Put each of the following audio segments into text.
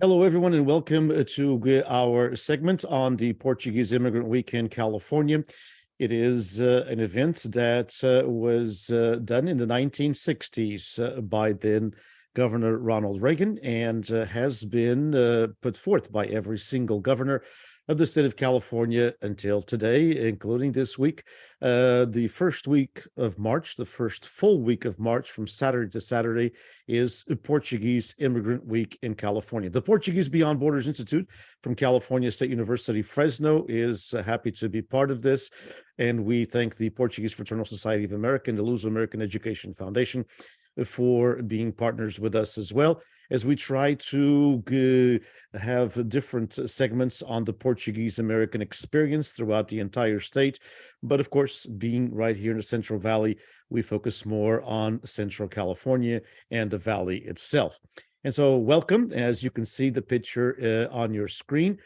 Hello, everyone, and welcome to our segment on the Portuguese Immigrant Week in California. It is an event that was done in the 1960s by then Governor Ronald Reagan and has been put forth by every single governor of the state of California until today, including this week. The first week of March, the first full week of March from Saturday to Saturday is Portuguese Immigrant Week in California. The Portuguese Beyond Borders Institute from California State University, Fresno is happy to be part of this. And we thank the Portuguese Fraternal Society of America and the Luso-American Education Foundation for being partners with us as well, as we try to have different segments on the Portuguese American experience throughout the entire state. But of course, being right here in the Central Valley, we focus more on Central California and the Valley itself. And so welcome. As you can see, the picture on your screen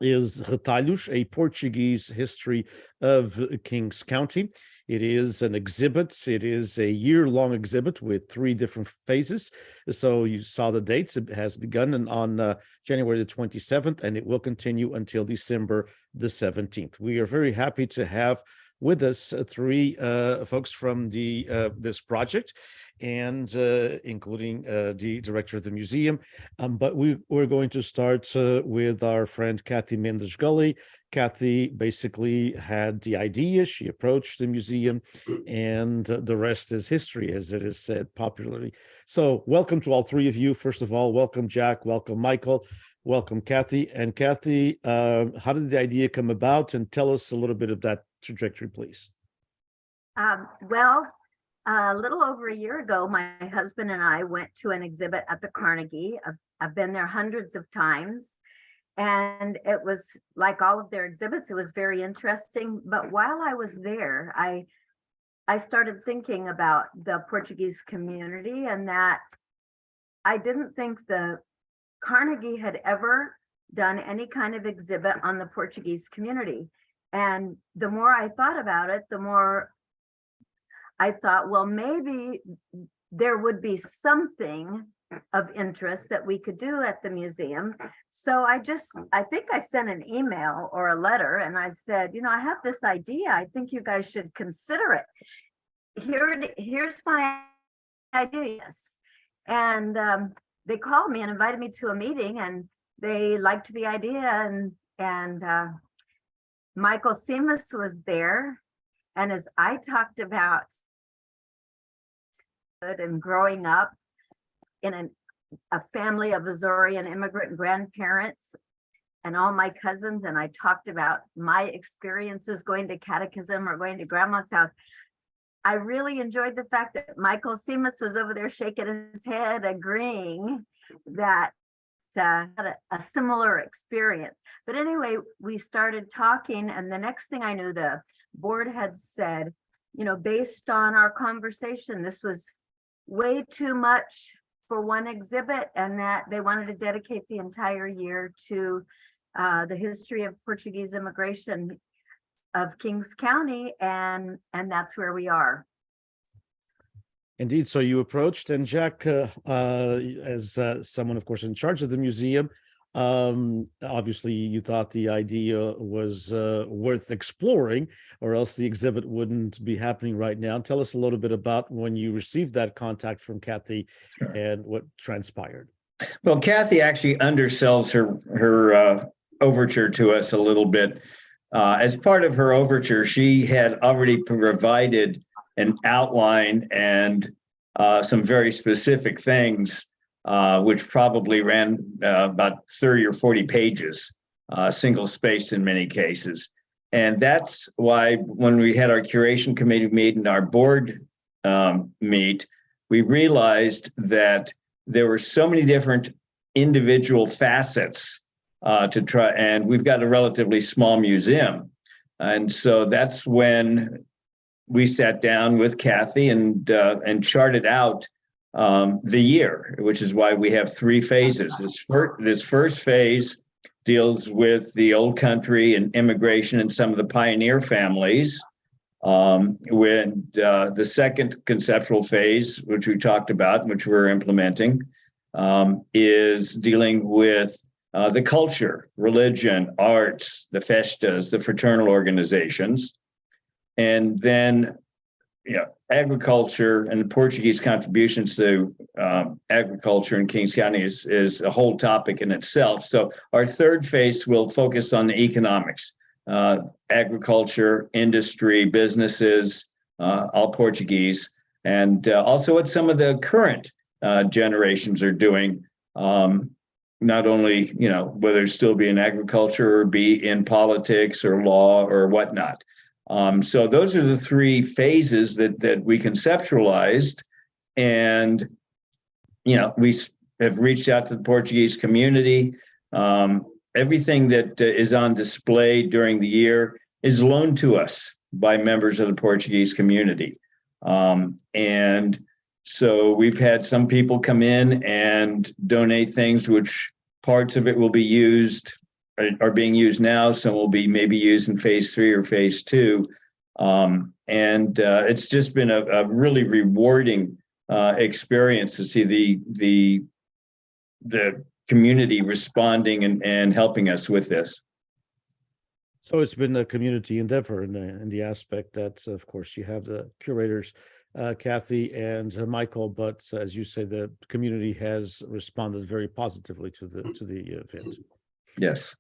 is Retalhos, a Portuguese history of Kings County. It is an exhibit. It is a year-long exhibit with 3 different phases. So you saw the dates. It has begun on January the 27th, and it will continue until December the 17th. We are very happy to have with us 3 folks from this project, and including the director of the museum. But we're going to start with our friend Kathy Mendes Gully. Kathy basically had the idea. She approached the museum, and the rest is history, as it is said popularly. So welcome to all 3 of you. First of all, welcome Jack, welcome Michael, welcome Kathy. And Kathy, how did the idea come about? And tell us a little bit of that trajectory, please. A little over a year ago, my husband and I went to an exhibit at the Carnegie. I've been there hundreds of times, and it was like all of their exhibits. It was very interesting. But while I was there, I started thinking about the Portuguese community, and that I didn't think the Carnegie had ever done any kind of exhibit on the Portuguese community. And the more I thought about it, the more I thought, well, maybe there would be something of interest that we could do at the museum. So I think I sent an email or a letter, and I said, I have this idea. I think you guys should consider it. Here's my idea. Yes. And they called me and invited me to a meeting, and they liked the idea. And Michael Simas was there. And as I talked about and growing up in a family of Azorean immigrant grandparents and all my cousins, and I talked about my experiences going to catechism or going to grandma's house, I really enjoyed the fact that Michael Simas was over there shaking his head, agreeing that had a similar experience. But anyway, we started talking, and the next thing I knew, the board had said, based on our conversation, this was way too much for one exhibit, and that they wanted to dedicate the entire year to the history of Portuguese immigration of Kings County, and that's where we are. Indeed. So you approached, and Jack, as someone, of course, in charge of the museum, obviously you thought the idea was worth exploring, or else the exhibit wouldn't be happening right now. Tell us a little bit about when you received that contact from Kathy. Sure. And what transpired. Well, Kathy actually undersells her overture to us a little bit. As part of her overture, she had already provided an outline and some very specific things, which probably ran about 30 or 40 pages, single spaced in many cases. And that's why when we had our curation committee meet and our board meet, we realized that there were so many different individual facets to try, and we've got a relatively small museum. And so that's when we sat down with Kathy and charted out the year, which is why we have 3 phases. This first phase deals with the old country and immigration and some of the pioneer families. With the second conceptual phase, which we talked about, which we're implementing, is dealing with the culture, religion, arts, the festas, the fraternal organizations. And then, agriculture and the Portuguese contributions to agriculture in Kings County is a whole topic in itself. So our third phase will focus on the economics, agriculture, industry, businesses, all Portuguese, and also what some of the current generations are doing. Not only, whether it's still be in agriculture or be in politics or law or whatnot. So those are the three phases that we conceptualized, and we have reached out to the Portuguese community. Everything that is on display during the year is loaned to us by members of the Portuguese community, and so we've had some people come in and donate things, which parts of it will be used. Are being used now. Some will be maybe used in phase 3 or phase 2. And it's just been a really rewarding experience to see the community responding and helping us with this. So it's been a community endeavor in the aspect that, of course, you have the curators, Kathy and Michael, but as you say, the community has responded very positively to the event. Yes.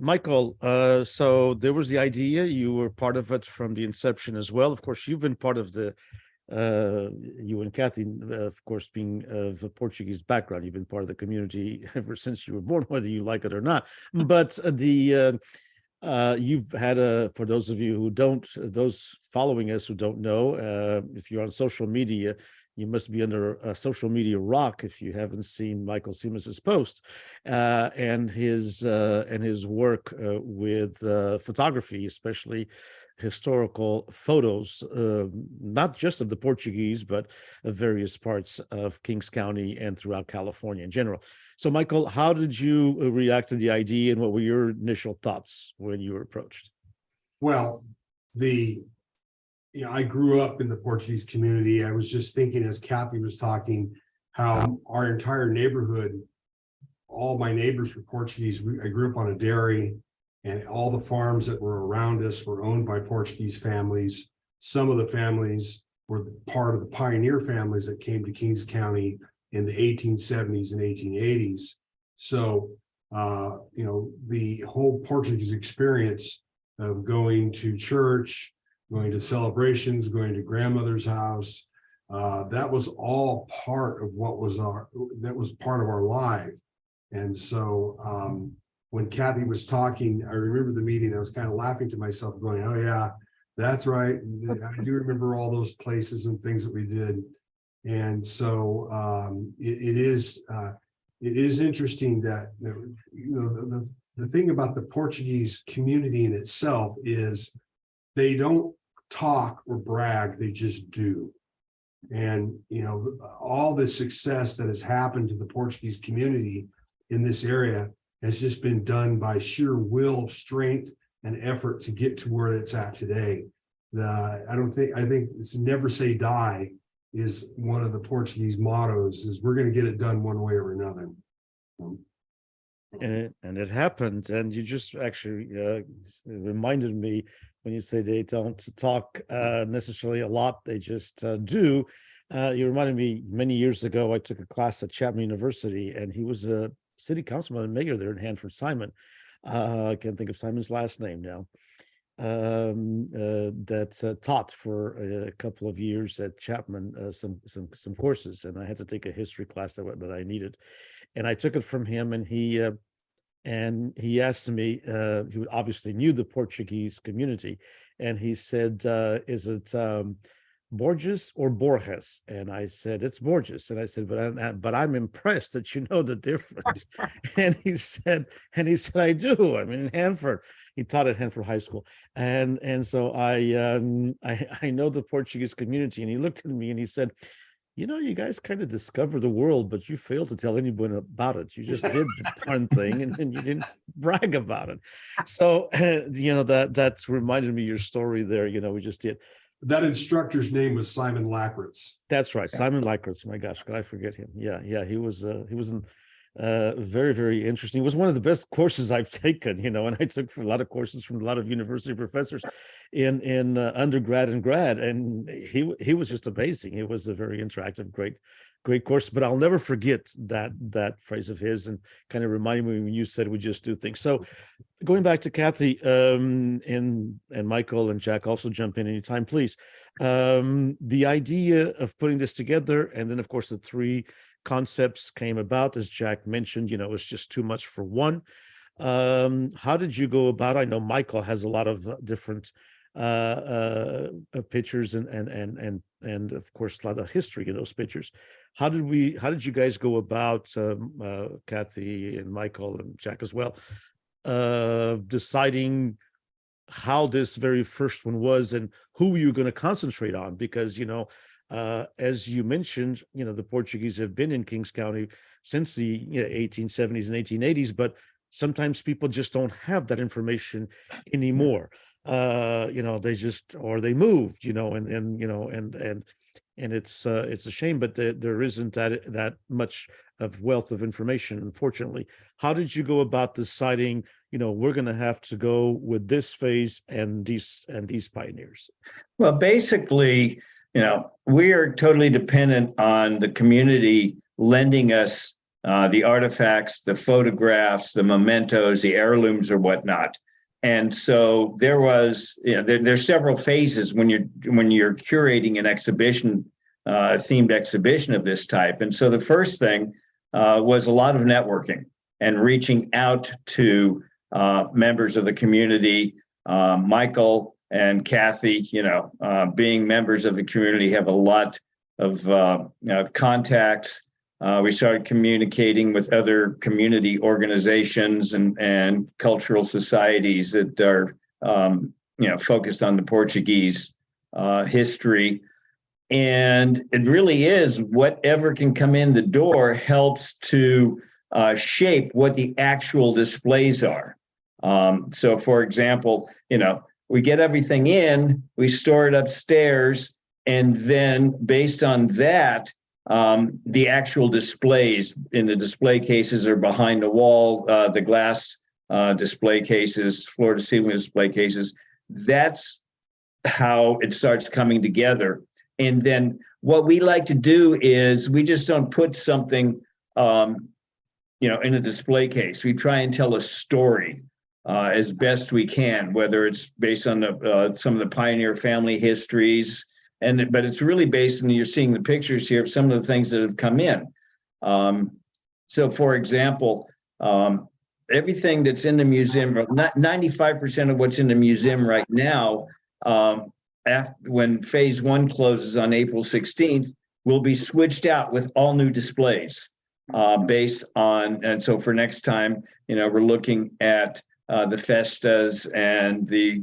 Michael, so there was the idea, you were part of it from the inception as well. Of course, you've been part of you and Kathy, of course, being of a Portuguese background, you've been part of the community ever since you were born, whether you like it or not. But you've had for those of you who don't, those following us who don't know, if you're on social media, you must be under a social media rock if you haven't seen Michael Siemens's post and his work with photography, especially historical photos, not just of the Portuguese, but of various parts of Kings County and throughout California in general. So, Michael, how did you react to the idea, and what were your initial thoughts when you were approached? Well, I grew up in the Portuguese community. I was just thinking as Kathy was talking, how our entire neighborhood, all my neighbors were Portuguese. I grew up on a dairy, and all the farms that were around us were owned by Portuguese families. Some of the families were part of the pioneer families that came to Kings County in the 1870s and 1880s. So, the whole Portuguese experience of going to church, going to celebrations, going to grandmother's house, that was all part of that was part of our life. And so when Kathy was talking, I remember the meeting, I was kind of laughing to myself going, oh yeah, that's right. I do remember all those places and things that we did. And so it is interesting that, the thing about the Portuguese community in itself is they don't talk or brag, they just do. And all the success that has happened to the Portuguese community in this area has just been done by sheer will, strength, and effort to get to where it's at today. I think it's never say die is one of the Portuguese mottos, is we're going to get it done one way or another. And it happened. And you just actually reminded me when you say they don't talk necessarily a lot, they just do. You reminded me many years ago, I took a class at Chapman University, and he was a city councilman and mayor there in Hanford, Simon. I can't think of Simon's last name now. That taught for a couple of years at Chapman some courses, and I had to take a history class that I needed, and I took it from him, and he asked me, he obviously knew the Portuguese community, and he said, is it Borges or Borges? And I said, it's Borges. And I said, but I'm impressed that you know the difference. and he said, I do. I mean, in Hanford, he taught at Hanford High School. And so I know the Portuguese community. And he looked at me and he said, you guys kind of discovered the world, but you failed to tell anyone about it. You just did the darn thing, and you didn't brag about it. So, that's reminded me of your story there. We just did. that instructor's name was Simon Lackritz. That's right, Simon Likritz. My gosh, could I forget him? Yeah, he was very, very interesting. It was one of the best courses I've taken, and I took a lot of courses from a lot of university professors in undergrad and grad, and he was just amazing. It was a very interactive, great course. But I'll never forget that phrase of his, and kind of reminded me when you said we just do things. So going back to Kathy, and Michael and Jack, also jump in anytime, please. The idea of putting this together, and then of course the three concepts came about, as Jack mentioned, it was just too much for one. How did you go about? I know Michael has a lot of different pictures and of course a lot of history in those pictures. How did you guys go about, Kathy and Michael and Jack as well, deciding how this very first one was and who you're going to concentrate on? Because as you mentioned, the Portuguese have been in Kings County since the 1870s and 1880s, but sometimes people just don't have that information anymore. They just, or they moved, and it's a shame, but there isn't that much of wealth of information, unfortunately. How did you go about deciding, we're going to have to go with this phase and these pioneers? Well, basically, we are totally dependent on the community lending us the artifacts, the photographs, the mementos, the heirlooms or whatnot. And so there was, there's several phases when you're curating an exhibition, themed exhibition of this type. And so the first thing was a lot of networking and reaching out to members of the community. Michael and Kathy, being members of the community, have a lot of contacts. We started communicating with other community organizations and cultural societies that are, focused on the Portuguese history. And it really is whatever can come in the door helps to shape what the actual displays are. So, for example, we get everything in, we store it upstairs, and then based on that, the actual displays in the display cases are behind the wall, the glass display cases, floor to ceiling display cases. That's how it starts coming together. And then what we like to do is we just don't put something, in a display case. We try and tell a story as best we can, whether it's based on some of the pioneer family histories, but it's really based on, you're seeing the pictures here of some of the things that have come in. So, for example, everything that's in the museum, 95% of what's in the museum right now, when phase one closes on April 16th, will be switched out with all new displays based on, and so for next time, we're looking at the festas and the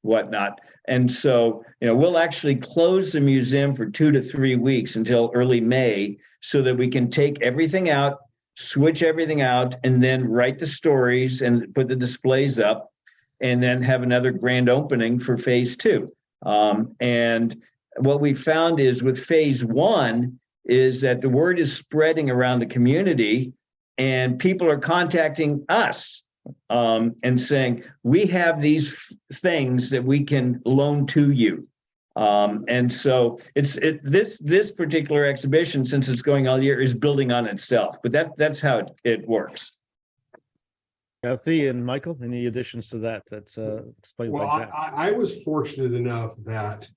whatnot. And so, we'll actually close the museum for 2 to 3 weeks until early May so that we can take everything out, switch everything out, and then write the stories and put the displays up, and then have another grand opening for phase two. And what we found is with phase one is that the word is spreading around the community and people are contacting us and saying, we have these things that we can loan to you. And so this particular exhibition, since it's going all year, is building on itself, but that's how it works. Kathy and Michael, any additions to that? That's explained by Jack. I was fortunate enough that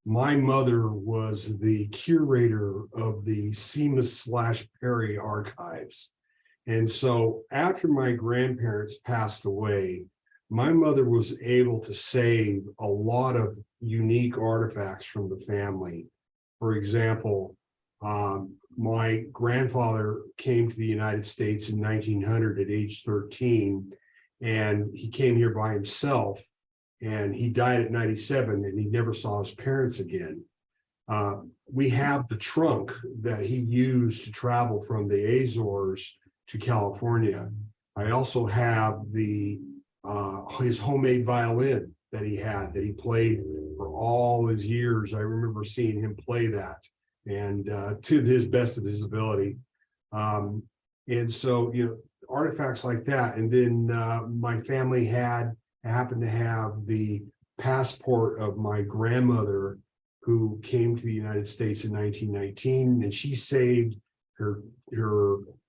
my mother was the curator of the Seamus/Perry archives. And so after my grandparents passed away, my mother was able to save a lot of unique artifacts from the family. For example, my grandfather came to the United States in 1900 at age 13, and he came here by himself, and he died at 97, and he never saw his parents again. We have the trunk that he used to travel from the Azores to California. I also have his homemade violin that he had, that he played for all his years. I remember seeing him play that, and to his best of his ability. And so, artifacts like that. And then my family happened to have the passport of my grandmother, who came to the United States in 1919, and she saved her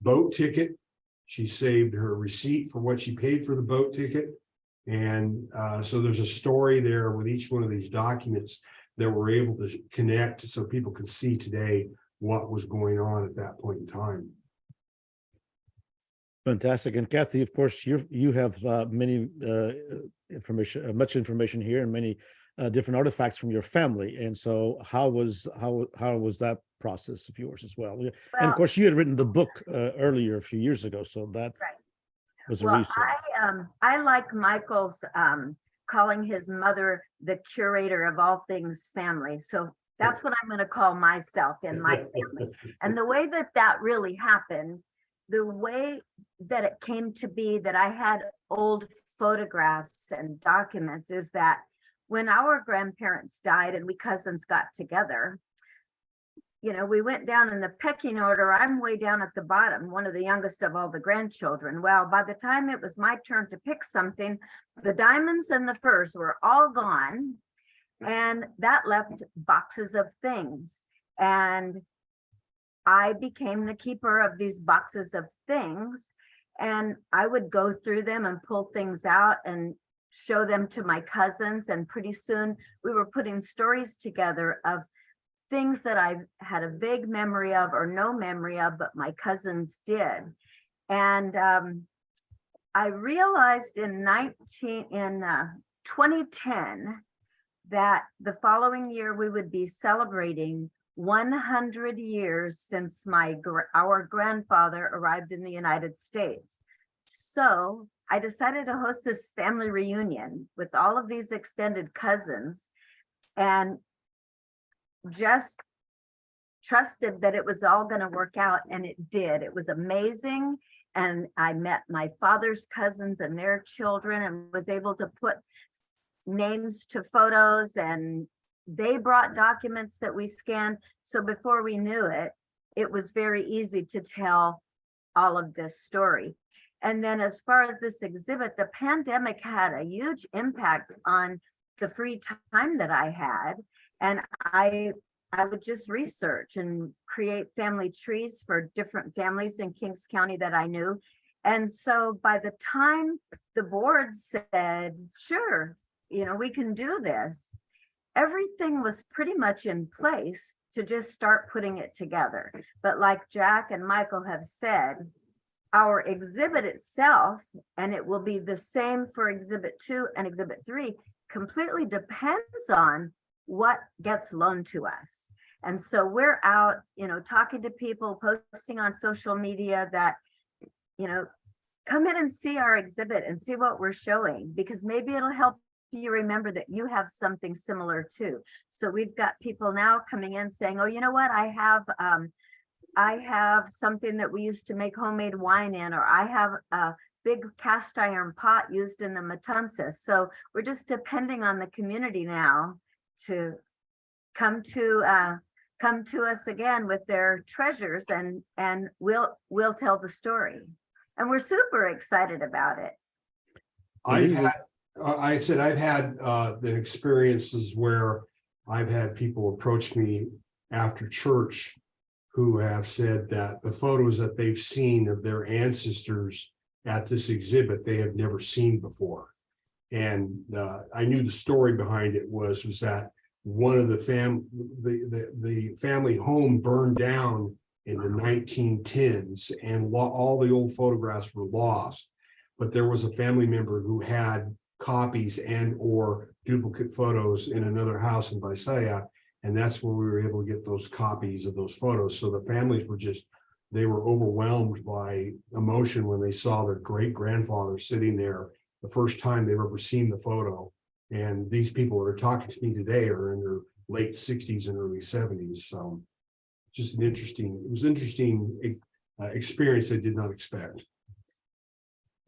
boat ticket. She saved her receipt for what she paid for the boat ticket. And so there's a story there with each one of these documents that we're able to connect so people could see today what was going on at that point in time. Fantastic. And Kathy, of course, you have many much information here, and many different artifacts from your family. And so how was that process of yours as well? And of course, you had written the book earlier a few years ago, so that was a resource. I like Michael's calling his mother the curator of all things family. So that's what I'm going to call myself in my family. And the way that really happened, the way that it came to be that I had old photographs and documents, is that when our grandparents died and we cousins got together, we went down in the pecking order. I'm way down at the bottom, one of the youngest of all the grandchildren. Well, by the time it was my turn to pick something, the diamonds and the furs were all gone, and that left boxes of things. And I became the keeper of these boxes of things, and I would go through them and pull things out and show them to my cousins. And pretty soon we were putting stories together of things that I had a vague memory of or no memory of, but my cousins did. And I realized in 2010 that the following year we would be celebrating 100 years since our grandfather arrived in the United States. So I decided to host this family reunion with all of these extended cousins, and just trusted that it was all going to work out, and it did. It was amazing. And I met my father's cousins and their children and was able to put names to photos, and they brought documents that we scanned. So before we knew it, it was very easy to tell all of this story. And then as far as this exhibit, the pandemic had a huge impact on the free time that I had. And I would just research and create family trees for different families in Kings County that I knew. And so by the time the board said, sure, we can do this, everything was pretty much in place to just start putting it together. But like Jack and Michael have said, our exhibit itself, and it will be the same for Exhibit 2 and Exhibit 3, completely depends on what gets loaned to us. And so we're out, talking to people, posting on social media that, come in and see our exhibit and see what we're showing, because maybe it'll help you remember that you have something similar too. So we've got people now coming in saying, oh, you know what, I have something that we used to make homemade wine in, or I have a big cast iron pot used in the matanzas. So we're just depending on the community now to come to us again with their treasures, and we'll tell the story. And we're super excited about it. I've had the experiences where I've had people approach me after church who have said that the photos that they've seen of their ancestors at this exhibit, they have never seen before. And I knew the story behind it was that one of the family home burned down in the 1910s, and all the old photographs were lost. But there was a family member who had copies and or duplicate photos in another house in Visalia, and that's where we were able to get those copies of those photos. So the families they were overwhelmed by emotion when they saw their great grandfather sitting there the first time they've ever seen the photo. And these people that are talking to me today are in their late 60s and early 70s. So just it was interesting experience I did not expect.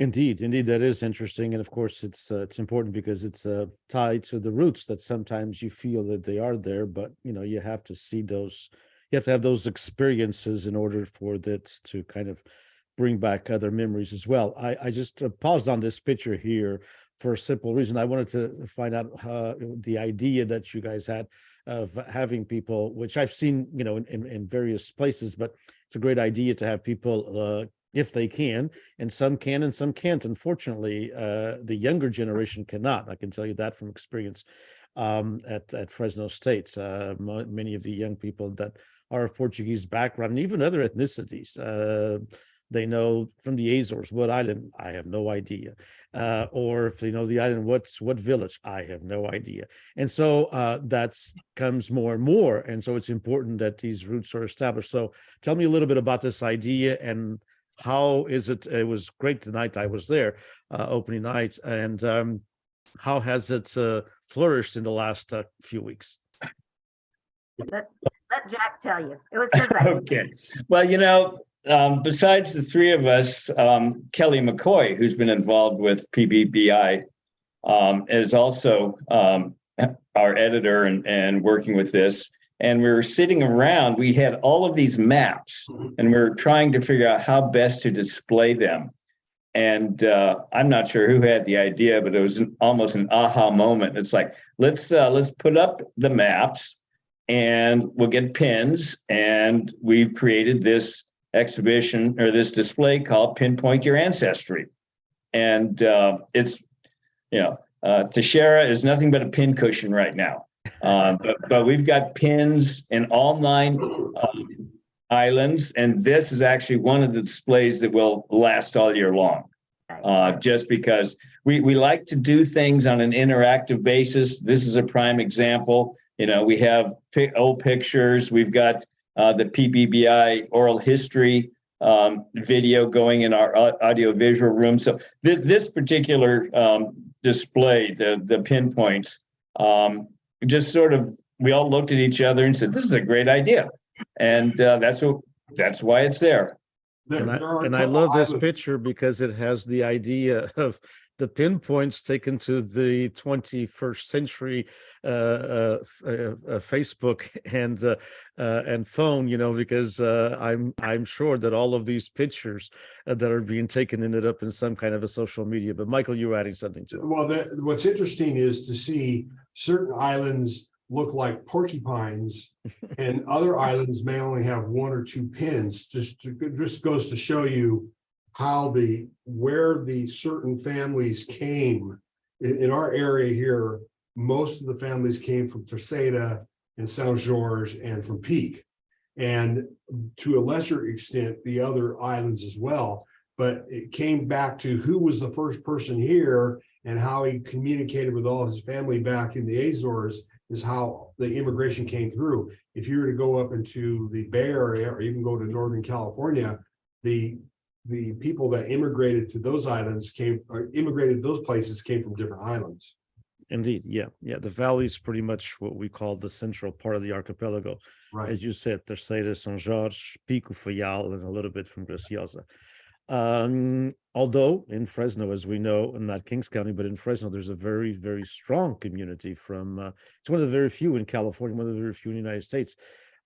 Indeed, that is interesting, and of course, it's important because it's tied to the roots that sometimes you feel that they are there, but you have to see those, you have to have those experiences in order for that to kind of bring back other memories as well. I just paused on this picture here for a simple reason. I wanted to find out the idea that you guys had of having people, which I've seen, in various places, but it's a great idea to have people if they can, and some can and some can't. Unfortunately, the younger generation cannot. I can tell you that from experience at Fresno State. Many of the young people that are of Portuguese background and even other ethnicities, they know from the Azores, what island, I have no idea. Or if they know the island, what village, I have no idea. And so that comes more and more. And so it's important that these roots are established. So tell me a little bit about this idea, and how is it? It was great the night I was there, opening night, and how has it flourished in the last few weeks? Let Jack tell you. It was his idea. Okay. Well, besides the three of us, Kelly McCoy, who's been involved with PBBI, is also our editor and working with this. And we were sitting around, we had all of these maps, and we were trying to figure out how best to display them. And I'm not sure who had the idea, but it was almost an aha moment. It's like, let's put up the maps, and we'll get pins. And we've created this exhibition, or this display, called Pinpoint Your Ancestry. And it's, Teixeira is nothing but a pin cushion right now. But we've got pins in all 9 islands, and this is actually one of the displays that will last all year long. Just because we like to do things on an interactive basis. This is a prime example. We have old pictures. We've got the PBBI oral history video going in our audio-visual room. So this particular display, the pinpoints, just sort of, we all looked at each other and said, this is a great idea. And that's why it's there. And I love this picture because it has the idea of the pinpoints taken to the 21st century Facebook and phone, because I'm sure that all of these pictures that are being taken ended up in some kind of a social media. But Michael, you're adding something to it. Well, what's interesting is to see certain islands look like porcupines, and other islands may only have 1 or 2 pins. Just goes to show you how where the certain families came. In our area here, most of the families came from Terceira and São Jorge and from Peak, and to a lesser extent the other islands as well. But it came back to who was the first person here and how he communicated with all his family back in the Azores is how the immigration came through. If you were to go up into the Bay Area or even go to Northern California, the people that immigrated to those islands immigrated to those places came from different islands. Indeed, yeah. The valley is pretty much what we call the central part of the archipelago. Right. As you said, Terceira, São Jorge, Pico, Faial, and a little bit from Graciosa. Although in Fresno, as we know, not Kings County, but in Fresno, there's a very, very strong community from, it's one of the very few in California, one of the very few in the United States.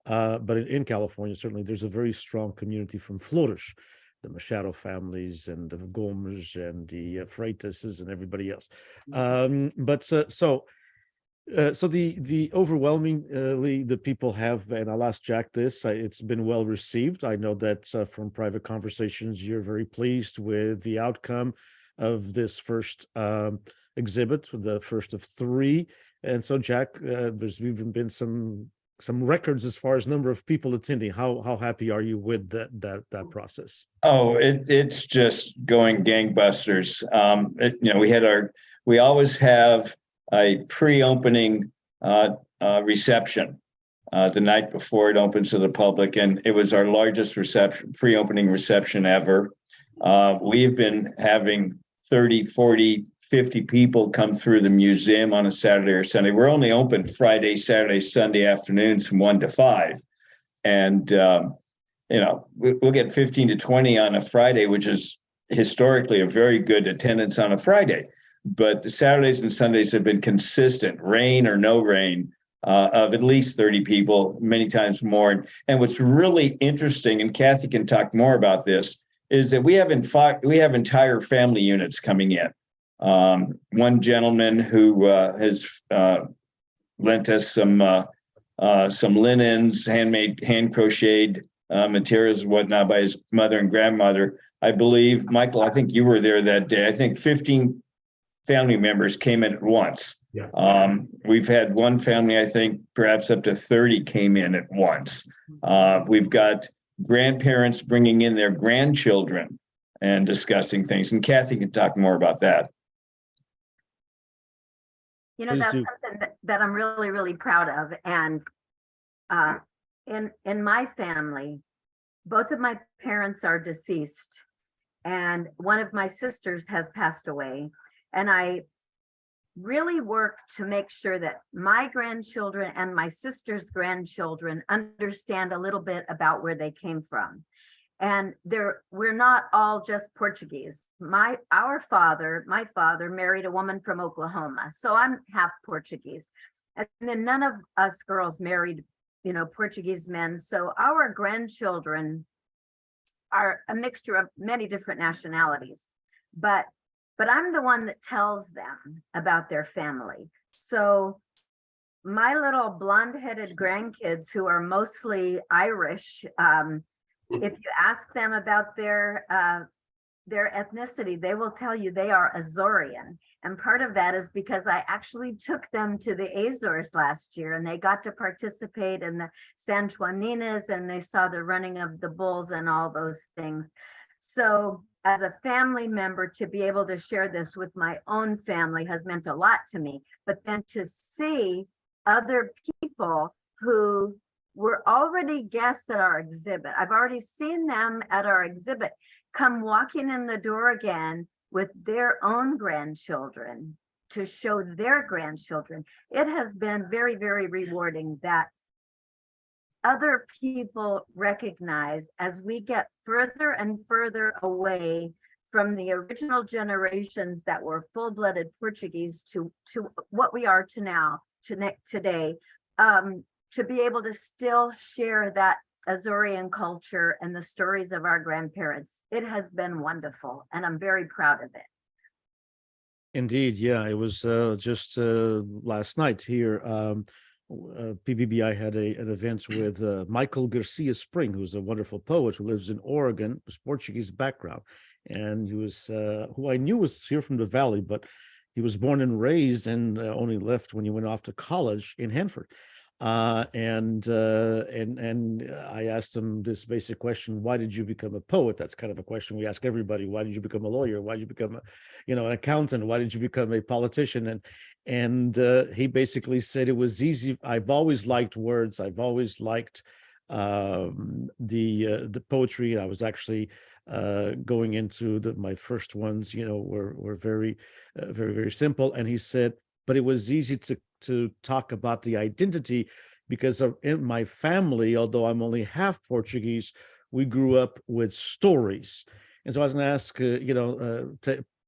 But in California, certainly, there's a very strong community from Flores, the Machado families and the Gomes and the Freitases and everybody else. So the overwhelmingly the people have, and I'll ask Jack this, it's been well received. I know that from private conversations, you're very pleased with the outcome of this first exhibit, the first of 3. And so Jack, there's even been some records as far as number of people attending. How happy are you with that process? Oh, it's just going gangbusters. We always have a pre-opening reception the night before it opens to the public, and it was our largest pre-opening reception ever. We've been having 30, 40, 50 people come through the museum on a Saturday or Sunday. We're only open Friday, Saturday, Sunday afternoons from 1 to 5. And, we'll get 15 to 20 on a Friday, which is historically a very good attendance on a Friday, but the Saturdays and Sundays have been consistent, rain or no rain, of at least 30 people, many times more. And what's really interesting, and Kathy can talk more about this, is that we have entire family units coming in. One gentleman who has lent us some linens, handmade, hand crocheted materials and whatnot by his mother and grandmother. I believe, Michael, I think you were there that day. I think 15 family members came in at once. Yeah. We've had one family, I think perhaps up to 30 came in at once. We've got grandparents bringing in their grandchildren and discussing things. And Kathy can talk more about that. You know, Please that's do. something that I'm really, really proud of. And in my family, both of my parents are deceased, and one of my sisters has passed away. And I really work to make sure that my grandchildren and my sister's grandchildren understand a little bit about where they came from. And we're not all just Portuguese. My father married a woman from Oklahoma, so I'm half Portuguese. And then none of us girls married, Portuguese men. So our grandchildren are a mixture of many different nationalities. But I'm the one that tells them about their family. So my little blonde-headed grandkids, who are mostly Irish, if you ask them about their ethnicity, they will tell you they are Azorean. And part of that is because I actually took them to the Azores last year, and they got to participate in the San Juaninas, and they saw the running of the bulls and all those things. So as a family member, to be able to share this with my own family has meant a lot to me. But then to see other people who were already guests at our exhibit, I've already seen them at our exhibit, come walking in the door again with their own grandchildren to show their grandchildren. It has been very, very rewarding that other people recognize, as we get further and further away from the original generations that were full-blooded Portuguese to what we are today, to be able to still share that Azorean culture and the stories of our grandparents. It has been wonderful, and I'm very proud of it. Indeed, yeah, it was just last night here. PBBI had an event with Michael Garcia Spring, who's a wonderful poet who lives in Oregon, with Portuguese background, and he was who I knew was here from the Valley, but he was born and raised and only left when he went off to college in Hanford. And I asked him this basic question: why did you become a poet? That's kind of a question we ask everybody. Why did you become a lawyer? Why did you become an accountant? Why did you become a politician? And he basically said it was easy. I've always liked words. I've always liked the poetry. I was actually going into my first ones, were very, very, very simple. And he said, but it was easy to talk about the identity because in my family, although I'm only half Portuguese, we grew up with stories. And so I was going to ask,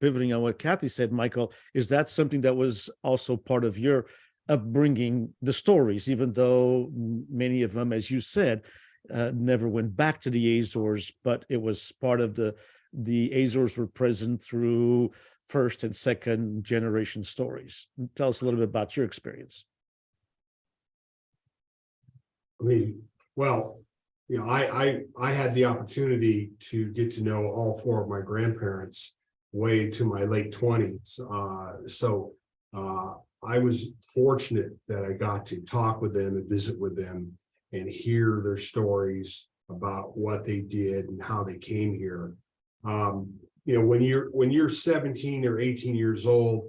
pivoting on what Kathy said, Michael, is that something that was also part of your upbringing, the stories, even though many of them, as you said, never went back to the Azores, but it was part of the Azores were present through first and second generation stories. Tell us a little bit about your experience. I had the opportunity to get to know all four of my grandparents way into my late 20s. So I was fortunate that I got to talk with them and visit with them and hear their stories about what they did and how they came here. When you're 17 or 18 years old,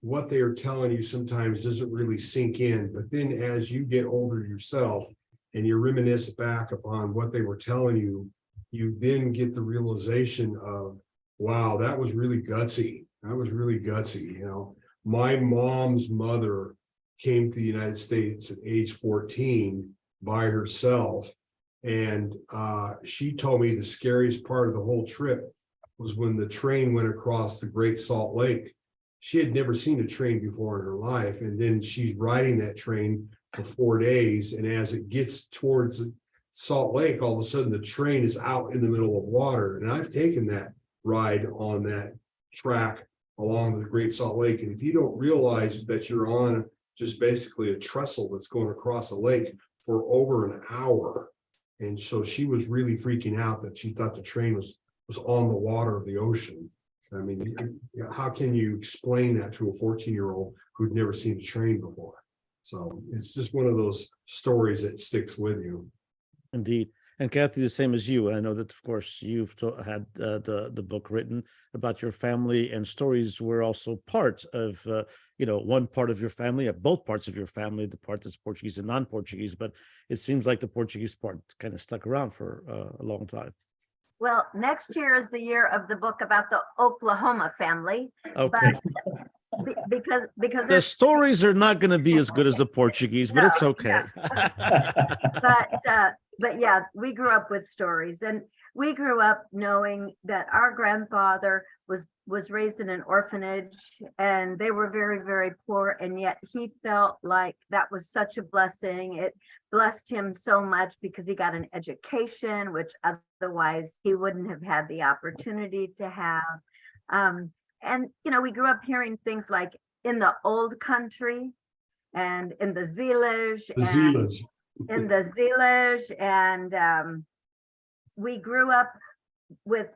what they are telling you sometimes doesn't really sink in. But then as you get older yourself and you reminisce back upon what they were telling you, you then get the realization of, wow, that was really gutsy. That was really gutsy. My mom's mother came to the United States at age 14 by herself. And she told me the scariest part of the whole trip was when the train went across the Great Salt Lake. She had never seen a train before in her life. And then she's riding that train for 4 days. And as it gets towards Salt Lake, all of a sudden the train is out in the middle of water. And I've taken that ride on that track along the Great Salt Lake. And if you don't realize that you're on just basically a trestle that's going across a lake for over an hour. And so she was really freaking out that she thought the train was on the water of the ocean. I mean, how can you explain that to a 14-year-old who'd never seen a train before? So it's just one of those stories that sticks with you. Indeed. And Kathy, the same as you. And I know that, of course, you've had the book written about your family, and stories were also part of, one part of your family, both parts of your family, the part that's Portuguese and non-Portuguese. But it seems like the Portuguese part kind of stuck around for a long time. Well, next year is the year of the book about the Oklahoma family. Okay. Because The stories are not going to be as good as the Portuguese, but it's okay. But yeah, we grew up with stories, and we grew up knowing that our grandfather was raised in an orphanage, and they were very, very poor, and yet he felt like that was such a blessing. It blessed him so much because he got an education, which otherwise he wouldn't have had the opportunity to have. And, we grew up hearing things like in the old country and in the village. In the village. And we grew up with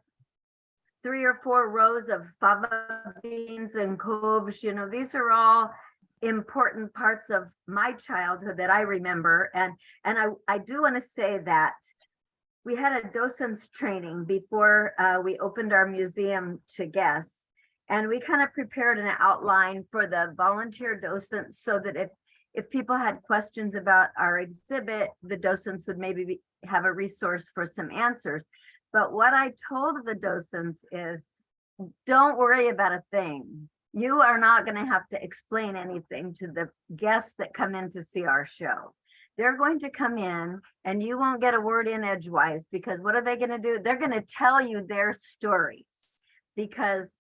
3 or 4 rows of fava beans and couves. These are all important parts of my childhood that I remember. And I do want to say that we had a docent's training before we opened our museum to guests. And we kind of prepared an outline for the volunteer docents so that if people had questions about our exhibit, the docents would maybe have a resource for some answers. But what I told the docents is, don't worry about a thing. You are not going to have to explain anything to the guests that come in to see our show. They're going to come in and you won't get a word in edgewise, because what are they going to do? They're going to tell you their stories, because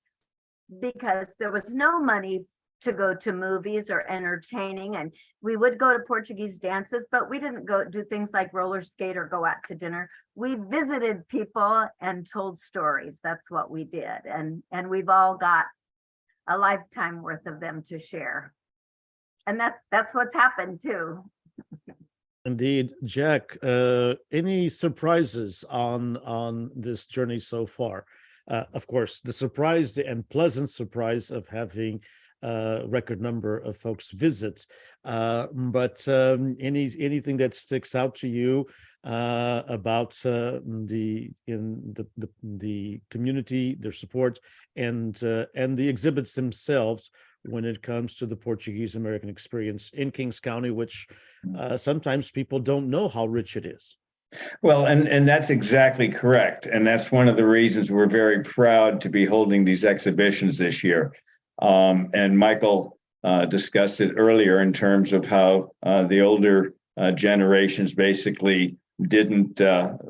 there was no money to go to movies or entertaining, and we would go to Portuguese dances, but we didn't go do things like roller skate or go out to dinner. We visited people and told stories. That's what we did, and we've all got a lifetime worth of them to share, and that's what's happened too. Indeed. Jack, any surprises on this journey so far? Of course, the surprise and pleasant surprise of having a record number of folks visit, but anything that sticks out to you about the community, their support, and the exhibits themselves when it comes to the Portuguese American experience in Kings County, which sometimes people don't know how rich it is. Well, and that's exactly correct. And that's one of the reasons we're very proud to be holding these exhibitions this year. And Michael discussed it earlier in terms of how the older generations basically didn't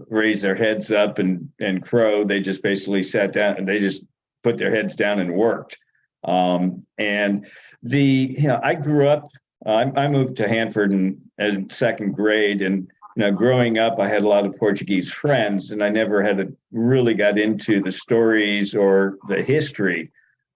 raise their heads up and crow. They just basically sat down and they just put their heads down and worked. And I grew up, I moved to Hanford in second grade, and growing up, I had a lot of Portuguese friends, and I never really got into the stories or the history.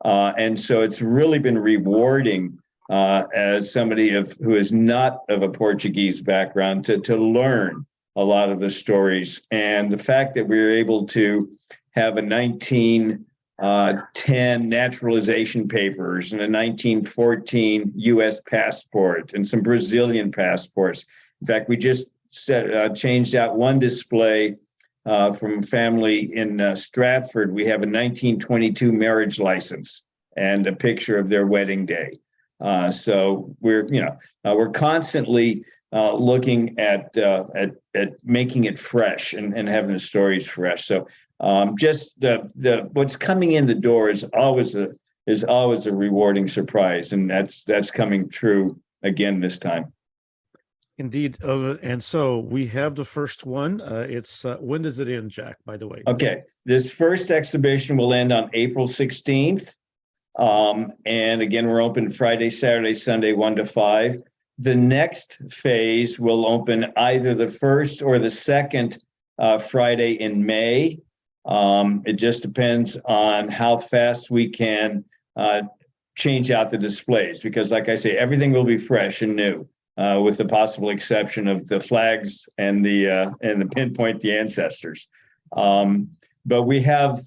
And so it's really been rewarding as somebody who is not of a Portuguese background to learn a lot of the stories. And the fact that we were able to have a 1910 naturalization papers and a 1914 U.S. passport and some Brazilian passports. In fact, we just changed out one display from a family in Stratford. We have a 1922 marriage license and a picture of their wedding day. So we're constantly looking at making it fresh and having the stories fresh. So just what's coming in the door is always a rewarding surprise, and that's coming true again this time. Indeed. And so we have the first one. It's when does it end, Jack, by the way? Okay, this first exhibition will end on April 16th. And again, we're open Friday, Saturday, Sunday, 1 to 5. The next phase will open either the first or the second Friday in May. It just depends on how fast we can change out the displays, because like I say, everything will be fresh and new, with the possible exception of the flags and the pinpoint the ancestors. But we have,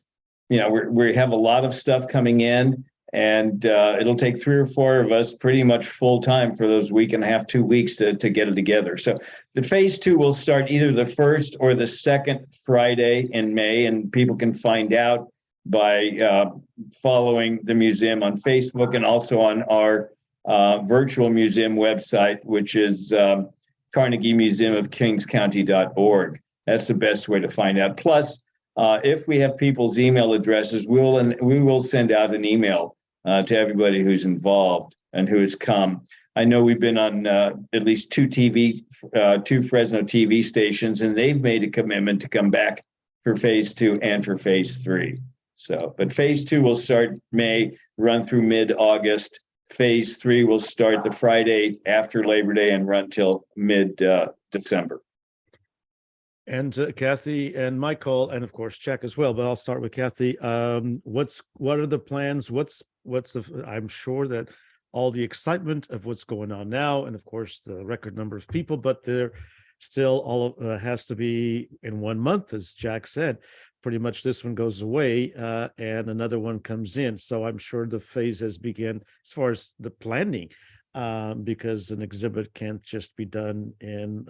we have a lot of stuff coming in, and it'll take 3 or 4 of us pretty much full time for those week and a half, 2 weeks to get it together. So the phase 2 will start either the first or the second Friday in May, and people can find out by following the museum on Facebook and also on our virtual museum website, which is Carnegie Museum of Kingscounty.org. That's the best way to find out. Plus, if we have people's email addresses, we will send out an email to everybody who's involved and who has come. I know we've been on at least 2 Fresno TV stations, and they've made a commitment to come back for phase 2 and for phase 3. So, but phase 2 will start May, run through mid-August. Phase 3 will start the Friday after Labor Day and run till mid-December. And Kathy and Michael, and of course Jack as well. But I'll start with Kathy. What are the plans? I'm sure that all the excitement of what's going on now, and of course the record number of people, but there still all has to be in 1 month, as Jack said. Pretty much this one goes away and another one comes in. So I'm sure the phase has begun as far as the planning, because an exhibit can't just be done in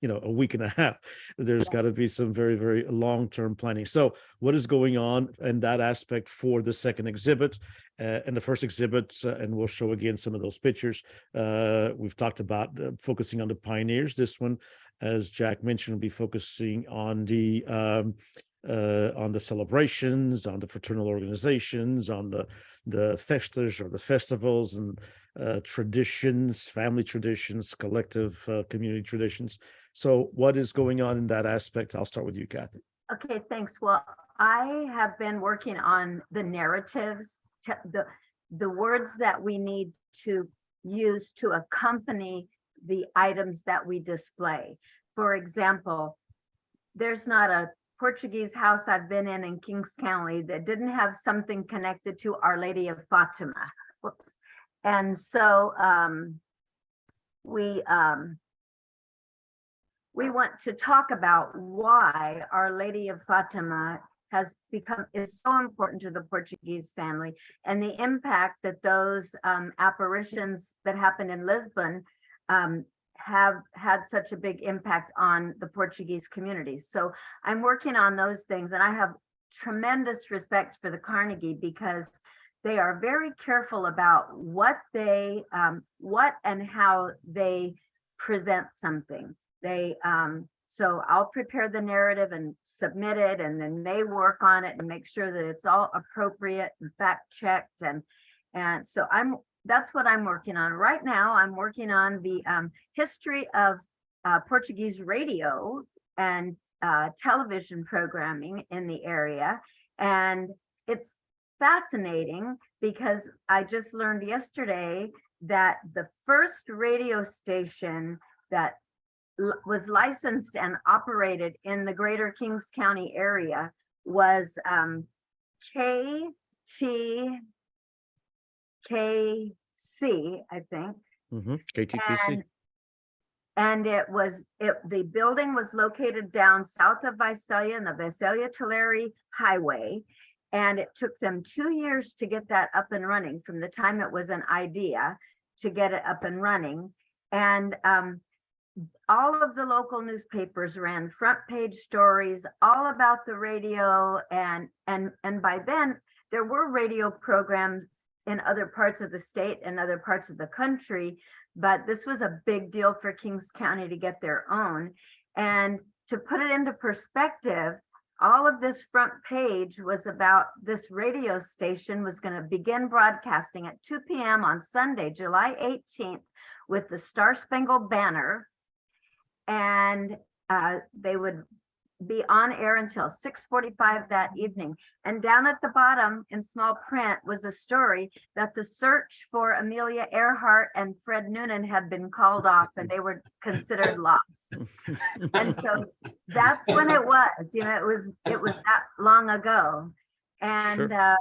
a week and a half. There's got to be some very, very long-term planning. So what is going on in that aspect for the second exhibit and the first exhibit? And we'll show again some of those pictures. We've talked about focusing on the pioneers. This one, as Jack mentioned, will be focusing on the celebrations, on the fraternal organizations, on the festas or the festivals and traditions, family traditions, collective community traditions. So what is going on in that aspect? I'll start with you, Kathy. Okay, thanks. Well, I have been working on the narratives, the words that we need to use to accompany the items that we display. For example, there's not a Portuguese house I've been in Kings County that didn't have something connected to Our Lady of Fatima. Whoops. And so we want to talk about why Our Lady of Fatima is so important to the Portuguese family, and the impact that those apparitions that happened in Lisbon have had such a big impact on the Portuguese community. So I'm working on those things, and I have tremendous respect for the Carnegie, because they are very careful about what and how they present something. So I'll prepare the narrative and submit it, and then they work on it and make sure that it's all appropriate and fact checked. And so that's what I'm working on right now. I'm working on the history of Portuguese radio and television programming in the area. And it's fascinating because I just learned yesterday that the first radio station that was licensed and operated in the greater Kings County area was KTKC, I think. KTKC. And the building was located down south of Visalia and the Visalia-Tulare Highway. And it took them 2 years to get that up and running, from the time it was an idea to get it up and running. And all of the local newspapers ran front page stories all about the radio. And by then there were radio programs in other parts of the state and other parts of the country, but this was a big deal for Kings County to get their own. And to put it into perspective, all of this front page was about this radio station was going to begin broadcasting at 2 p.m. on Sunday, July 18th, with the Star Spangled Banner and they would be on air until 6:45 that evening. And down at the bottom in small print was a story that the search for Amelia Earhart and Fred Noonan had been called off and they were considered lost. And so that's when it was, you know, it was that long ago. And Sure.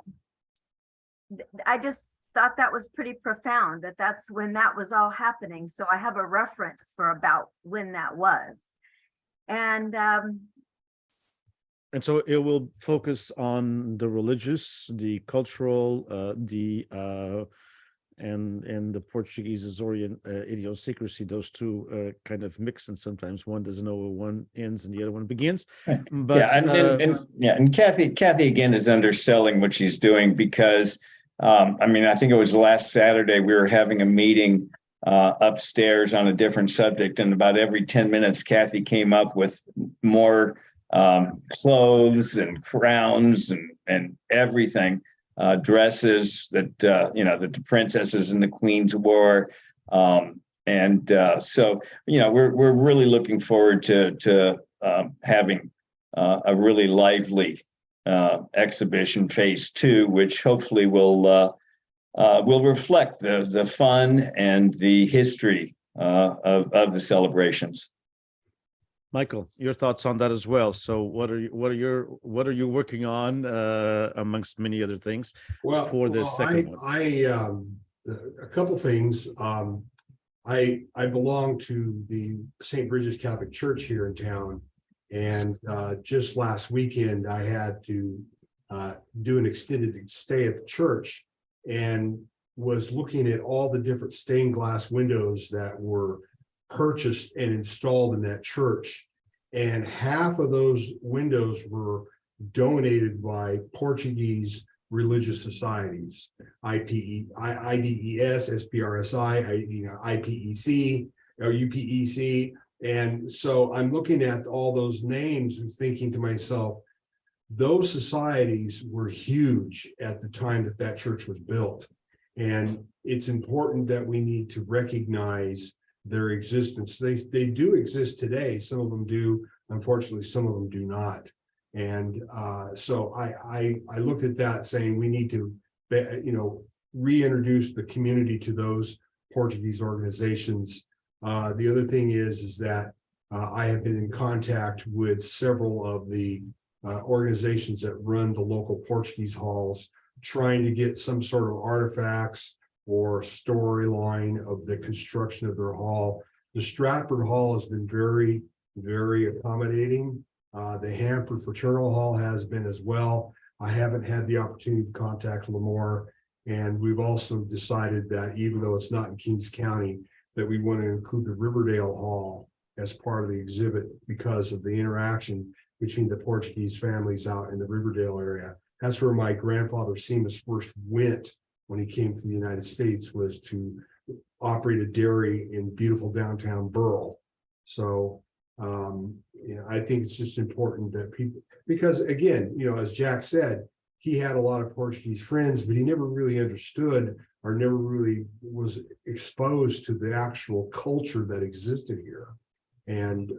I just thought that was pretty profound, that that's when that was all happening. So I have a reference for about when that was. And so it will focus on the religious, the cultural, and the Portuguese idiosyncrasy. Those two kind of mix, and sometimes one doesn't know where one ends and the other one begins. But and Kathy again is underselling what she's doing because I think it was last Saturday we were having a meeting upstairs on a different subject, and about every 10 minutes Kathy came up with more clothes and crowns and everything, dresses that that the princesses and the queens wore, so we're really looking forward to having a really lively exhibition phase 2, which hopefully will reflect the fun and the history of the celebrations. Michael, your thoughts on that as well. So what are you working on amongst many other things for the second one? A couple things. I belong to the St. Bridget's Catholic Church here in town, and just last weekend I had to do an extended stay at the church and was looking at all the different stained glass windows that were purchased and installed in that church, and half of those windows were donated by Portuguese religious societies, IDES, SPRSI, IPEC, or UPEC. And so I'm looking at all those names and thinking to myself, those societies were huge at the time that church was built. And it's important that we need to recognize their existence. They do exist today. Some of them do. Unfortunately, some of them do not. And so I looked at that saying we need to, reintroduce the community to those Portuguese organizations. The other thing is that I have been in contact with several of the organizations that run the local Portuguese halls, trying to get some sort of artifacts or storyline of the construction of their hall. The Stratford Hall has been very, very accommodating. The Hanford Fraternal Hall has been as well. I haven't had the opportunity to contact Lemoore, and we've also decided that even though it's not in Kings County, that we want to include the Riverdale Hall as part of the exhibit because of the interaction between the Portuguese families out in the Riverdale area. That's where my grandfather Seamus first went when he came to the United States, was to operate a dairy in beautiful downtown Burrell. So I think it's just important that people, because again, as Jack said, he had a lot of Portuguese friends, but he never really understood or never really was exposed to the actual culture that existed here. And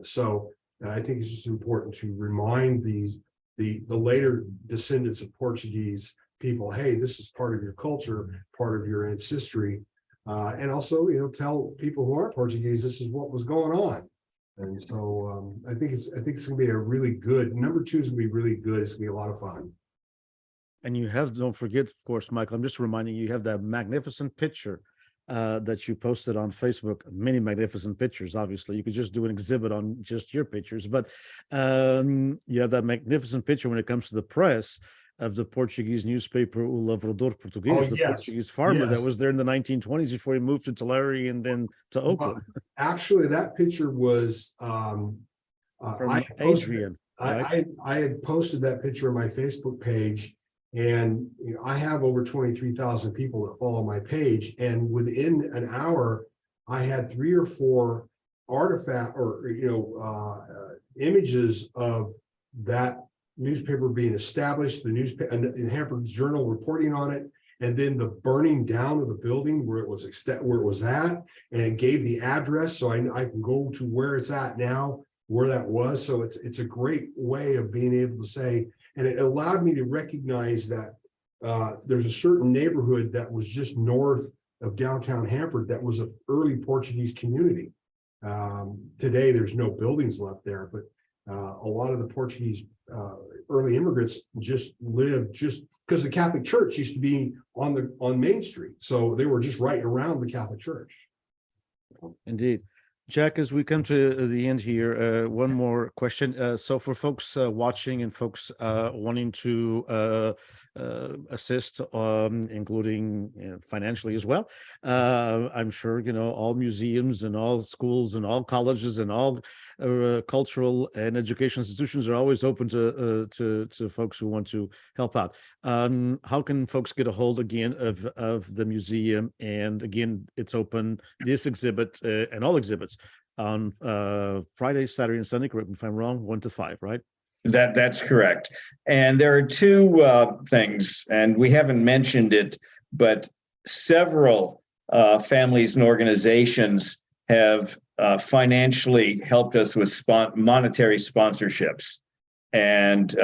so I think it's just important to remind the later descendants of Portuguese people, hey, this is part of your culture, part of your ancestry. And also, tell people who aren't Portuguese, this is what was going on. And so I think it's going to be a really good, number 2 is going to be really good. It's going to be a lot of fun. And you have, don't forget, of course, Michael, I'm just reminding you, you have that magnificent picture that you posted on Facebook. Many magnificent pictures. Obviously, you could just do an exhibit on just your pictures, but you have that magnificent picture when it comes to the press of the Portuguese newspaper O Lavrador Português, the Portuguese farmer that was there in the 1920s before he moved to Tulare and then to Oakland. Actually, that picture was Adrian. I had posted that picture on my Facebook page, and I have over 23,000 people that follow my page, and within an hour I had 3 or 4 artifact or images of that newspaper being established, the newspaper and Hanford's Journal reporting on it, And then the burning down of the building where it was at, and it gave the address, so I can go to where it's at now, where that was. So it's a great way of being able to say, and it allowed me to recognize that there's a certain neighborhood that was just north of downtown Hanford that was an early Portuguese community. Today there's no buildings left there, but a lot of the Portuguese early immigrants just lived just because the Catholic Church used to be on Main Street, so they were just right around the Catholic Church. Indeed. Jack, as we come to the end here, one more question. So for folks watching and folks wanting to assist, including financially as well, I'm sure, all museums and all schools and all colleges and all cultural and education institutions are always open to folks who want to help out. How can folks get a hold again of the museum? And again, it's open, this exhibit and all exhibits on Friday, Saturday, and Sunday, correct me if I'm wrong, 1 to 5, right? That's correct. And there are two things, and we haven't mentioned it, but several families and organizations have financially helped us with monetary sponsorships. And,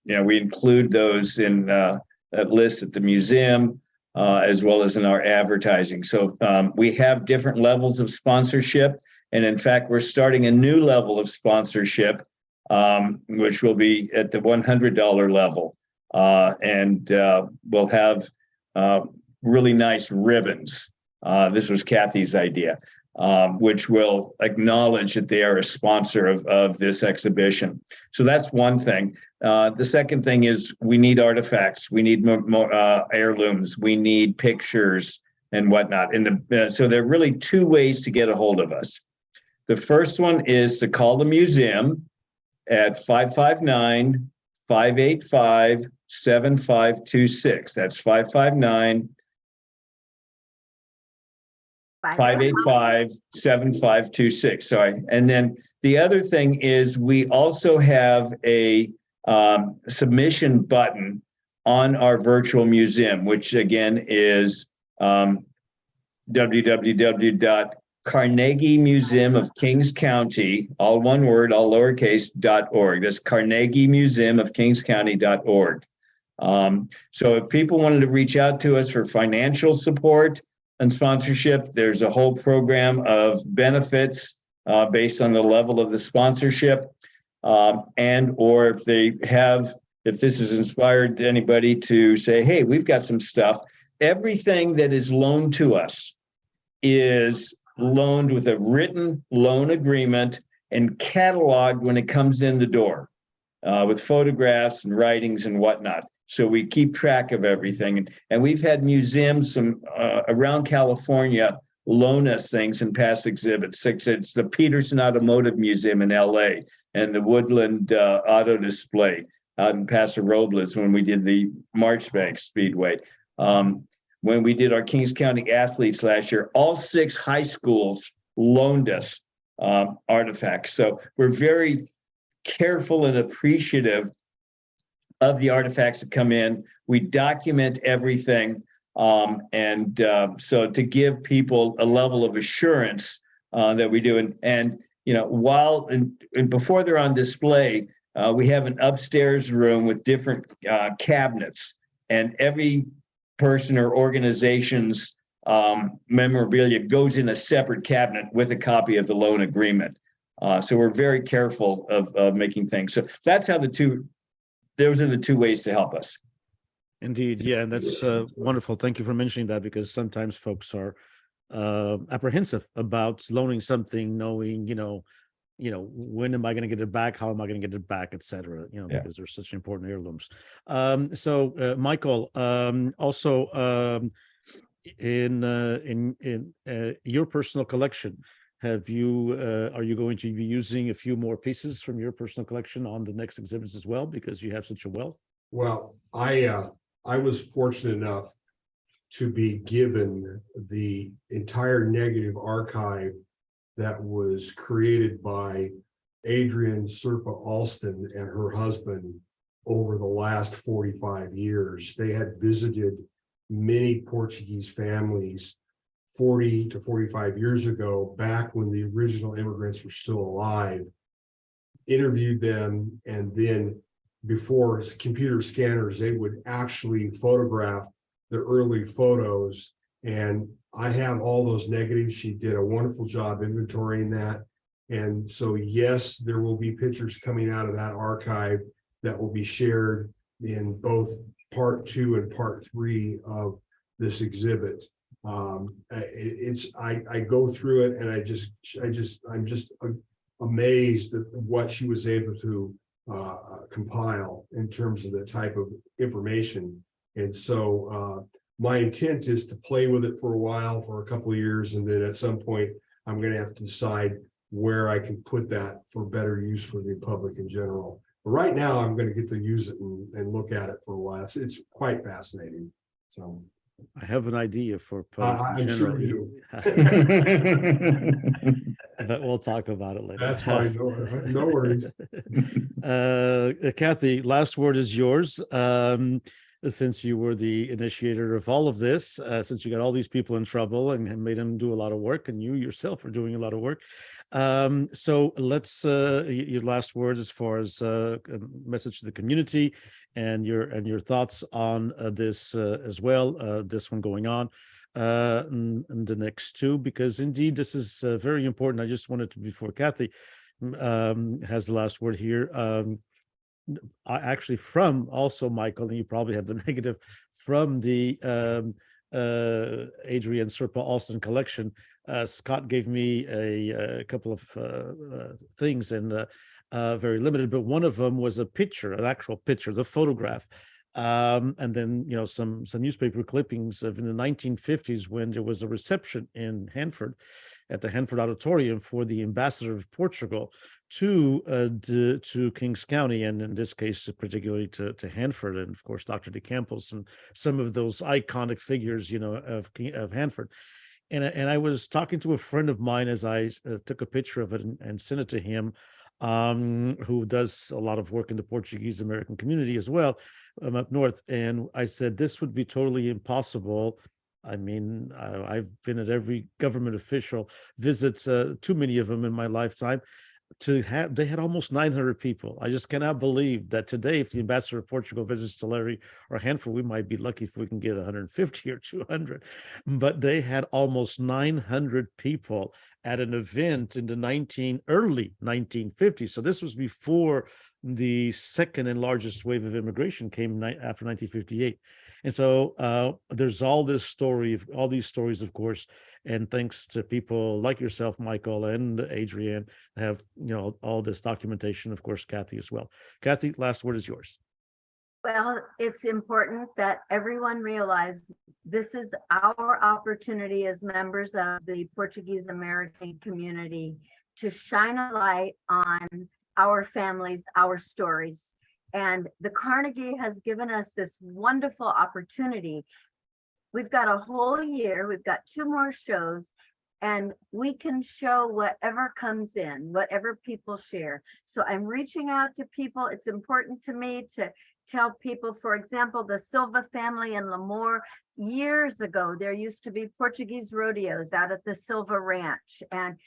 we include those in that list at the museum, as well as in our advertising. So we have different levels of sponsorship. And in fact, we're starting a new level of sponsorship, which will be at the $100 level. And we'll have really nice ribbons. This was Kathy's idea, which will acknowledge that they are a sponsor of this exhibition. So that's one thing. The second thing is we need artifacts. We need more heirlooms. We need pictures and whatnot. And so there are really two ways to get a hold of us. The first one is to call the museum at 559-585-7526. That's 559-585-7526. Sorry. And then the other thing is we also have a submission button on our virtual museum, which again is www.Carnegie Museum of Kings County, all one word, all lowercase, .org. That's Carnegie Museum of Kings County.org. So if people wanted to reach out to us for financial support and sponsorship, there's a whole program of benefits based on the level of the sponsorship. And or if this has inspired anybody to say, hey, we've got some stuff, everything that is loaned to us is loaned with a written loan agreement and cataloged when it comes in the door with photographs and writings and whatnot. So we keep track of everything. And we've had museums around California loan us things in past exhibits. It's the Peterson Automotive Museum in LA and the Woodland Auto Display out in Paso Robles when we did the Marchbank Speedway. When we did our Kings County athletes last year, all 6 high schools loaned us artifacts. So we're very careful and appreciative of the artifacts that come in. We document everything. So to give people a level of assurance that we do. And while and before they're on display, we have an upstairs room with different cabinets, and every person or organization's memorabilia goes in a separate cabinet with a copy of the loan agreement. So we're very careful of making things. So that's how those are the two ways to help us. Indeed. Yeah. And that's wonderful. Thank you for mentioning that, because sometimes folks are apprehensive about loaning something, knowing, when am I going to get it back? How am I going to get it back, et cetera, because they're such important heirlooms. So Michael, also in your personal collection, are you going to be using a few more pieces from your personal collection on the next exhibits as well, because you have such a wealth? Well, I was fortunate enough to be given the entire negative archive that was created by Adrienne Serpa Alston and her husband over the last 45 years. They had visited many Portuguese families 40 to 45 years ago, back when the original immigrants were still alive, interviewed them, and then before computer scanners, they would actually photograph the early photos. And I have all those negatives. She did a wonderful job inventorying that. And so, yes, there will be pictures coming out of that archive that will be shared in both part 2 and part 3 of this exhibit. I go through it, and I'm just amazed at what she was able to compile in terms of the type of information. And so my intent is to play with it for a while, for a couple of years, and then at some point I'm going to have to decide where I can put that for better use for the public in general. But right now I'm going to get to use it and look at it for a while. It's quite fascinating. So I have an idea for public in I'm sure general. you do. But we'll talk about it later. That's fine. No worries. Kathy, last word is yours. Since you were the initiator of all of this, since you got all these people in trouble and made them do a lot of work, and you yourself are doing a lot of work. So let's your last words as far as a message to the community and your thoughts on this as well. This one going on. And the next two, because indeed this is very important. I just wanted to, before Kathy has the last word here, I actually, from also Michael, and you probably have the negative, from the Adrian Serpa Alston collection, Scott gave me a couple of things, and very limited, but one of them was a picture, an actual picture, the photograph. And then, some newspaper clippings of in the 1950s, when there was a reception in Hanford at the Hanford Auditorium for the ambassador of Portugal to Kings County, and in this case, particularly to Hanford, and of course, Dr. De Campos and some of those iconic figures, of Hanford. And I was talking to a friend of mine as I took a picture of it and sent it to him, who does a lot of work in the Portuguese American community as well, up north. And I said, this would be totally impossible. I mean, I've been at every government official visits, too many of them in my lifetime. They had almost 900 people. I just cannot believe that today, if the ambassador of Portugal visits Tulare or Hanford, we might be lucky if we can get 150 or 200. But they had almost 900 people at an event in the early 1950s. So this was before the second and largest wave of immigration came after 1958. And so there's all these stories, of course, and thanks to people like yourself, Michael, and Adrian, have all this documentation. Of course, Kathy as well. Kathy, last word is yours. Well, it's important that everyone realize this is our opportunity as members of the Portuguese American community to shine a light on our families, our stories. And the Carnegie has given us this wonderful opportunity. We've got a whole year, we've got 2 more shows, and we can show whatever comes in, whatever people share. So I'm reaching out to people. It's important to me to tell people, for example, the Silva family in Lemoore, years ago, there used to be Portuguese rodeos out at the Silva Ranch. And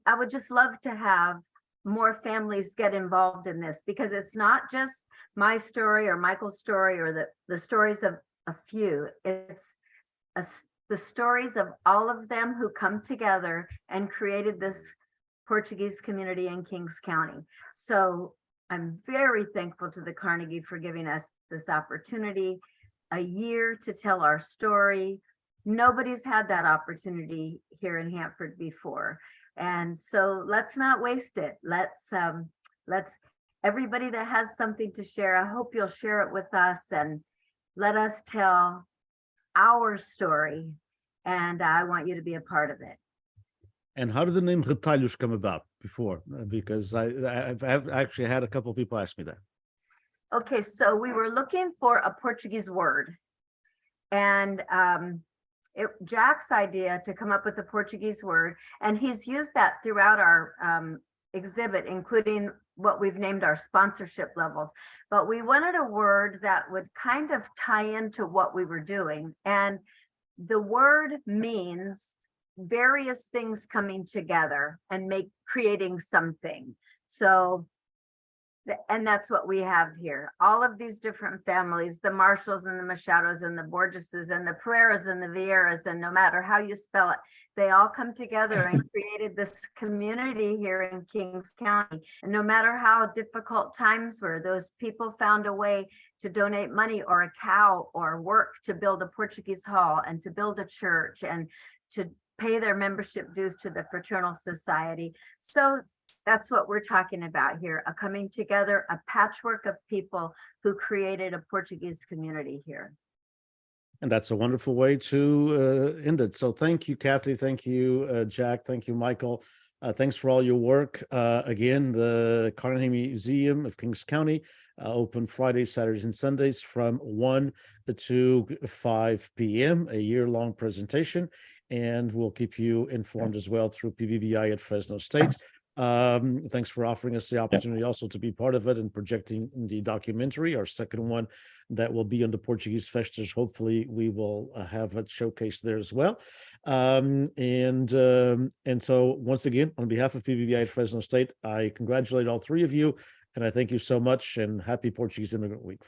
I would just love to have more families get involved in this, because it's not just my story or Michael's story or the stories of a few. It's the stories of all of them who come together and created this Portuguese community in Kings County. So I'm very thankful to the Carnegie for giving us this opportunity, a year to tell our story. Nobody's had that opportunity here in Hanford before. And so let's not waste it. Let's everybody that has something to share, I hope you'll share it with us and let us tell our story. And I want you to be a part of it. And how did the name Retalhos come about before? Because I've actually had a couple of people ask me that. Okay, so we were looking for a Portuguese word. And Jack's idea to come up with a Portuguese word, and he's used that throughout our exhibit, including what we've named our sponsorship levels, but we wanted a word that would kind of tie into what we were doing. And the word means various things coming together and creating something. So, and that's what we have here. All of these different families, the Marshalls and the Machados and the Borgeses and the Pereiras and the Vieras, and no matter how you spell it, they all come together and created this community here in Kings County. And no matter how difficult times were, those people found a way to donate money or a cow or work to build a Portuguese hall and to build a church and to pay their membership dues to the Fraternal Society. So that's what we're talking about here, a coming together, a patchwork of people who created a Portuguese community here. And that's a wonderful way to end it. So thank you, Kathy. Thank you, Jack. Thank you, Michael. Thanks for all your work. Again, the Carnegie Museum of Kings County, open Fridays, Saturdays, and Sundays from 1 to 5 p.m., a year-long presentation. And we'll keep you informed as well through PBBI at Fresno State. Thanks for offering us the opportunity also to be part of it and projecting the documentary, our second one that will be on the Portuguese Festas. Hopefully we will have it showcased there as well. And so once again, on behalf of PBBI at Fresno State, I congratulate all three of you, and I thank you so much, and happy Portuguese Immigrant Week.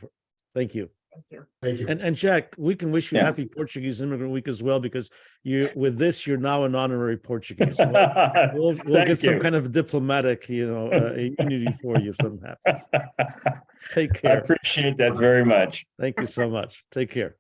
Thank you. Thank you. Thank you. And Jack, we can wish you happy Portuguese Immigrant Week as well, because with this, you're now an honorary Portuguese. We'll get some kind of diplomatic, immunity for you if something happens. Take care. I appreciate that very much. Thank you so much. Take care.